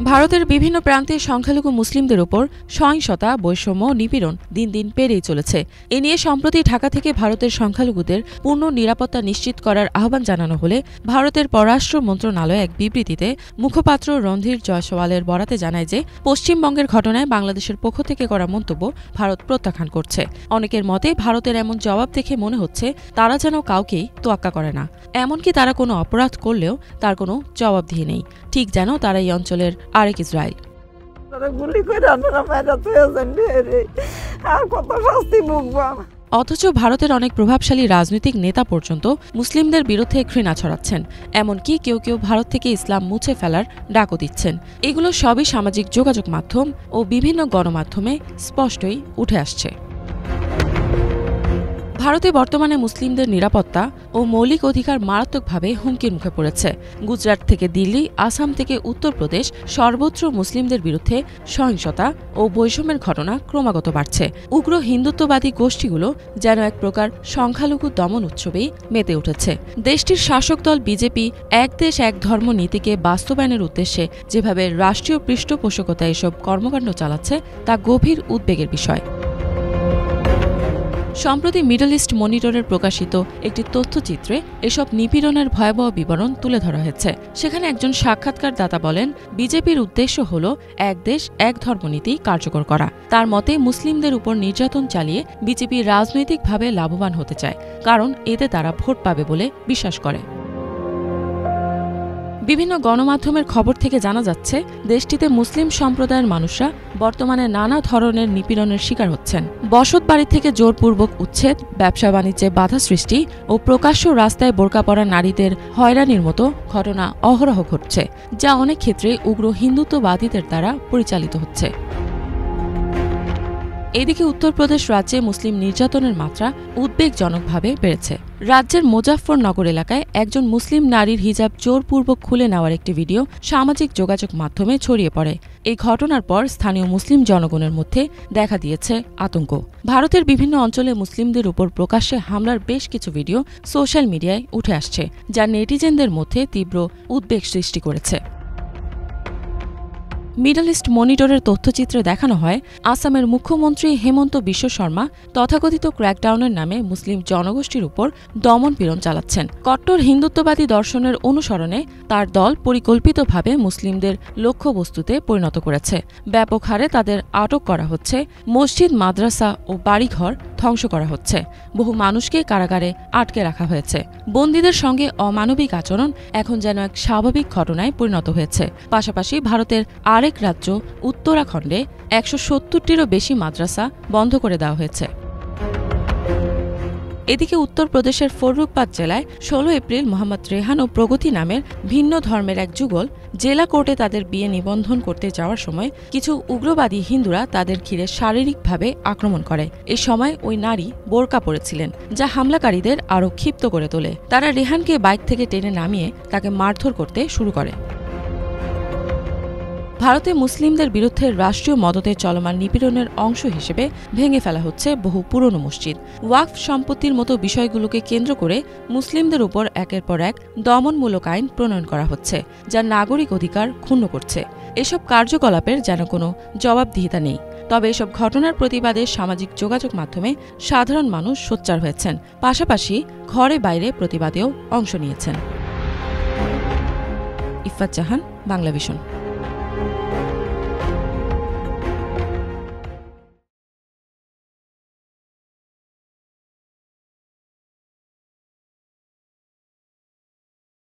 ভারতের বিভিন্ন প্রান্তে সংখ্যালঘু মুসলিমদের উপর সহিংসতা, বৈষম্য, নিপীড়ন দিন দিন বেড়েই চলেছে। এ নিয়ে সম্প্রতি ঢাকা থেকে ভারতের সংখ্যালঘুদের পূর্ণ নিরাপত্তা নিশ্চিত করার আহ্বান জানানো হলে ভারতের পররাষ্ট্র মন্ত্রণালয় এক বিবৃতিতে মুখপাত্র রণধীর জয়সওয়ালের বরাতে জানায় যে পশ্চিমবঙ্গের ঘটনায় বাংলাদেশের পক্ষ থেকে করা মন্তব্য ভারত প্রত্যাখ্যান করছে। অনেকের মতে ভারতের এমন জবাব দেখে মনে হচ্ছে তারা যেন কাউকেই তোয়াক্কা করে না, এমনকি তারা কোনো অপরাধ করলেও তার কোনো জবাবদিহি নেই, ঠিক যেন তারা এই অঞ্চলের আরেক ইসরায়েল। অথচ ভারতের অনেক প্রভাবশালী রাজনৈতিক নেতা পর্যন্ত মুসলিমদের বিরুদ্ধে ঘৃণা ছড়াচ্ছেন, এমনকি কেউ কেউ ভারত থেকে ইসলাম মুছে ফেলার ডাকও দিচ্ছেন। এগুলো সবই সামাজিক যোগাযোগ মাধ্যম ও বিভিন্ন গণমাধ্যমে স্পষ্টই উঠে আসছে। ভারতে বর্তমানে মুসলিমদের নিরাপত্তা ও মৌলিক অধিকার মারাত্মকভাবে হুমকির মুখে পড়েছে। গুজরাট থেকে দিল্লি, আসাম থেকে উত্তরপ্রদেশ সর্বত্র মুসলিমদের বিরুদ্ধে সহিংসতা ও বৈষম্যের ঘটনা ক্রমাগত বাড়ছে। উগ্র হিন্দুত্ববাদী গোষ্ঠীগুলো যেন এক প্রকার সংখ্যালঘু দমন উৎসবেই মেতে উঠেছে। দেশটির শাসক দল বিজেপি এক দেশ এক ধর্ম নীতিকে বাস্তবায়নের উদ্দেশ্যে যেভাবে রাষ্ট্রীয় পৃষ্ঠপোষকতায় এসব কর্মকাণ্ড চালাচ্ছে তা গভীর উদ্বেগের বিষয়। সম্প্রতি মিডল ইস্ট মনিটরের প্রকাশিত একটি তথ্যচিত্রে এসব নিপীড়নের ভয়াবহ বিবরণ তুলে ধরা হয়েছে। সেখানে একজন সাক্ষাৎকারদাতা বলেন, বিজেপির উদ্দেশ্য হল এক দেশ এক ধর্মনীতি কার্যকর করা। তার মতে মুসলিমদের উপর নির্যাতন চালিয়ে বিজেপি রাজনৈতিকভাবে লাভবান হতে চায়, কারণ এতে তারা ভোট পাবে বলে বিশ্বাস করে। বিভিন্ন গণমাধ্যমের খবর থেকে জানা যাচ্ছে দেশটিতে মুসলিম সম্প্রদায়ের মানুষরা বর্তমানে নানা ধরনের নিপীড়নের শিকার হচ্ছেন। বসত বাড়ি থেকে জোরপূর্বক উচ্ছেদ, ব্যবসা বাণিজ্যে বাধা সৃষ্টি ও প্রকাশ্য রাস্তায় বোরকা পরা নারীদের হয়রানির মতো ঘটনা অহরহ ঘটছে, যা অনেক ক্ষেত্রে উগ্র হিন্দুত্ববাদীদের দ্বারা পরিচালিত হচ্ছে। এদিকে উত্তরপ্রদেশ রাজ্যে মুসলিম নির্যাতনের মাত্রা উদ্বেগজনকভাবে বেড়েছে। রাজ্যের মুজাফফরনগর এলাকায় একজন মুসলিম নারীর হিজাব জোরপূর্বক খুলে নেওয়ার একটি ভিডিও সামাজিক যোগাযোগ মাধ্যমে ছড়িয়ে পড়ে। এই ঘটনার পর স্থানীয় মুসলিম জনগণের মধ্যে দেখা দিয়েছে আতঙ্ক। ভারতের বিভিন্ন অঞ্চলে মুসলিমদের উপর প্রকাশ্যে হামলার বেশ কিছু ভিডিও সোশ্যাল মিডিয়ায় উঠে আসছে, যা নেটিজেনদের মধ্যে তীব্র উদ্বেগ সৃষ্টি করেছে। মিডল ইস্ট মনিটরের তথ্যচিত্রে দেখানো হয় আসামের মুখ্যমন্ত্রী হেমন্ত বিশ্ব শর্মা তথাকথিত ক্র্যাকডাউনের নামে মুসলিম জনগোষ্ঠীর উপর দমনপীড়ন চালাচ্ছেন। কট্টর হিন্দুত্ববাদী দর্শনের অনুসরণে তার দল পরিকল্পিতভাবে মুসলিমদের লক্ষ্যবস্তুতে পরিণত করেছে। ব্যাপক হারে তাদের আটক করা হচ্ছে, মসজিদ, মাদ্রাসা ও বাড়িঘর ধ্বংস করা হচ্ছে, বহু মানুষকে কারাগারে আটকে রাখা হয়েছে। বন্দীদের সঙ্গে অমানবিক আচরণ এখন যেন এক স্বাভাবিক ঘটনায় পরিণত হয়েছে। পাশাপাশি ভারতের আরেক রাজ্য উত্তরাখণ্ডে ১৭০টিরও বেশি মাদ্রাসা বন্ধ করে দেওয়া হয়েছে। এদিকে উত্তরপ্রদেশের ফররুখবাদ জেলায় ১৬ এপ্রিল মোহাম্মদ রেহান ও প্রগতি নামের ভিন্ন ধর্মের এক যুগল জেলা কোর্টে তাদের বিয়ে নিবন্ধন করতে যাওয়ার সময় কিছু উগ্রবাদী হিন্দুরা তাদের ঘিরে শারীরিকভাবে আক্রমণ করে। এ সময় ওই নারী বোরকা পরেছিলেন, যা হামলাকারীদের আরও ক্ষিপ্ত করে তোলে। তারা রেহানকে বাইক থেকে টেনে নামিয়ে তাকে মারধর করতে শুরু করে। ভারতে মুসলিমদের বিরুদ্ধে রাষ্ট্রীয় মদতে চলমান নিপীড়নের অংশ হিসেবে ভেঙে ফেলা হচ্ছে বহু পুরনো মসজিদ। ওয়াকফ সম্পত্তির মতো বিষয়গুলোকে কেন্দ্র করে মুসলিমদের উপর একের পর এক দমনমূলক আইন প্রণয়ন করা হচ্ছে, যা নাগরিক অধিকার ক্ষুণ্ণ করছে। এসব কার্যকলাপের যেন কোনো জবাবদিহিতা নেই। তবে এসব ঘটনার প্রতিবাদে সামাজিক যোগাযোগ মাধ্যমে সাধারণ মানুষ সোচ্চার হয়েছেন, পাশাপাশি ঘরে বাইরে প্রতিবাদেও অংশ নিয়েছেন। ইফাত জাহান, বাংলা ভিশন।